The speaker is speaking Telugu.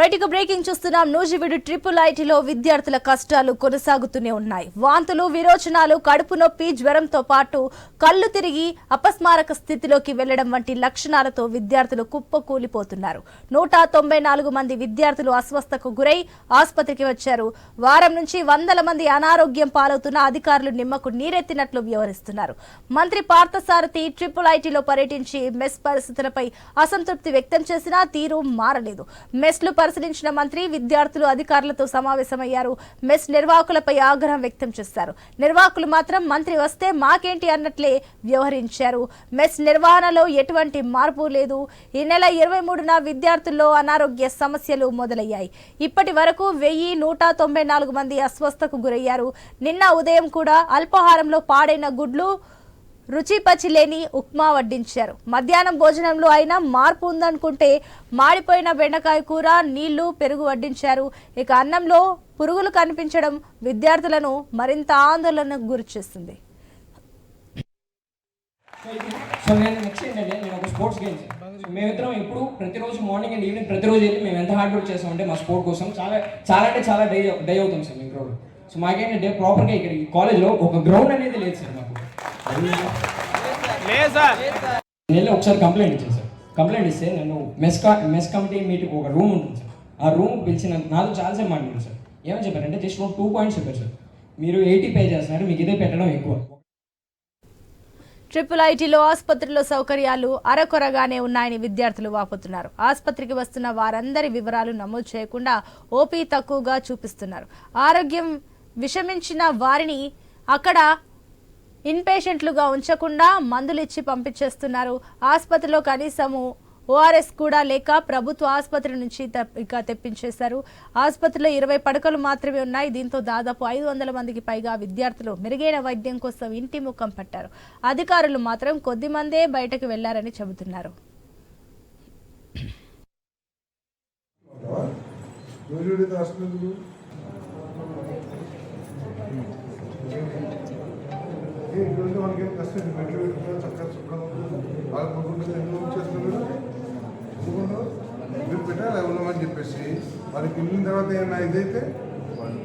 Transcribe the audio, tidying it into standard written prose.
రైట్గా బ్రేకింగ్ చూస్తున్నాం. నూజివీడు ట్రిపుల్ ఐటీలో విద్యార్థుల కష్టాలు కొనసాగుతూనే ఉన్నాయి. వాంతులు, విరోచనాలు, కడుపు నొప్పి, జ్వరంతో పాటు కళ్ళు తిరిగి అపస్మారక స్థితిలోకి వెళ్లడం వంటి లక్షణాలతో విద్యార్థులు కుప్పకూలిపోతున్నారు. 194 మంది విద్యార్థులు అస్వస్థకు గురై ఆసుపత్రికి వచ్చారు. వారం నుంచి వందల మంది అనారోగ్యం పాలవుతున్న అధికారులు నిమ్మకు నీరెత్తినట్లు వ్యవహరిస్తున్నారు. మంత్రి పార్థసారథి ట్రిపుల్ ఐటీలో పర్యటించి మెస్ పరిస్థితులపై అసంతృప్తి వ్యక్తం చేసినా తీరు మారలేదు. మెస్లు పరిశీలించిన మంత్రి విద్యార్థులు అధికారులతో సమావేశమయ్యారు. మెస్ నిర్వాహకులపై ఆగ్రహం వ్యక్తం చేశారు. నిర్వాహకులు మాత్రం మంత్రి వస్తే మాకేంటి అన్నట్లే వ్యవహరించారు. మెస్ నిర్వహణలో ఎటువంటి మార్పు లేదు. ఈ నెల 23న విద్యార్థుల్లో అనారోగ్య సమస్యలు మొదలయ్యాయి. ఇప్పటి వరకు 1194 మంది అస్వస్థకు గురయ్యారు. నిన్న ఉదయం కూడా అల్పాహారంలో పాడైన గుడ్లు, రుచిపచి లేని ఉప్మా వడ్డించారు. మధ్యాహ్నం భోజనంలో అయినా మార్పు ఉందనుకుంటే మాడిపోయిన బెండకాయ కూర, నీళ్లు, పెరుగు వడ్డించారు. ఇక అన్నంలో పురుగులు కనిపించడం విద్యార్థులను మరింత ఆందోళనకు గురిచేస్తుంది. మేమిద్దరం ఎప్పుడు ప్రతిరోజు మార్నింగ్ అండ్ ఈవినింగ్ ప్రతిరోజు వెళ్ళి మేము ఎంత హార్డ్ వర్క్ చేస్తామంటే మా స్పోర్ట్ కోసం చాలా డే అవుతాం సార్ మీ గ్రౌండ్. సో మాకేంటంటే ప్రాపర్గా ఇక్కడ ఈ కాలేజ్లో ఒక గ్రౌండ్ అనేది లేదు సార్. మాకు నేను ఒకసారి కంప్లైంట్ ఇచ్చాను సార్. కంప్లైంట్ ఇస్తే నన్ను మెస్ కమిటీ మీటింగ్ ఒక రూమ్ ఉంటుంది సార్. ఆ రూమ్ పిలిచిన నాతో చాలాసేపు మాట్లాడారు సార్. ఏమని చెప్పారంటే జస్ట్ 2 పాయింట్స్ చెప్పారు సార్. మీరు 80 పే చేస్తున్నారు, మీకు ఇదే పెట్టడం ఎక్కువ. ట్రిపుల్ ఐటీలో ఆసుపత్రిలో సౌకర్యాలు అరకొరగానే ఉన్నాయని విద్యార్థులు వాపోతున్నారు. ఆసుపత్రికి వస్తున్న వారందరి వివరాలు నమోదు చేయకుండా ఓపీ తక్కువగా చూపిస్తున్నారు. ఆరోగ్యం విషమించిన వారిని అక్కడ ఇన్పేషెంట్లుగా ఉంచకుండా మందులు ఇచ్చి పంపించేస్తున్నారు. ఆసుపత్రిలో కనీసము ఓఆర్ఎస్ కూడా లేక ప్రభుత్వ ఆసుపత్రి నుంచి తెప్పించేశారు. ఆసుపత్రిలో 20 పడకలు మాత్రమే ఉన్నాయి. దీంతో దాదాపు 500 మందికి పైగా విద్యార్థులు మెరుగైన వైద్యం కోసం ఇంటి ముఖం పట్టారు. అధికారులు మాత్రం కొద్ది మందే బయటకు వెళ్లారని చెబుతున్నారు. మనకేం కష్టం మెట్లు పెట్టుకుని చక్కగా చుక్కలు వాళ్ళ కొనుక్కుంటే ఎందుకు చేస్తున్నారు, ఎందుకుండా మీరు పెట్టాలి ఉన్నామని చెప్పేసి వాళ్ళకి వెళ్ళిన తర్వాత ఏమన్నా ఇదైతే వాళ్ళు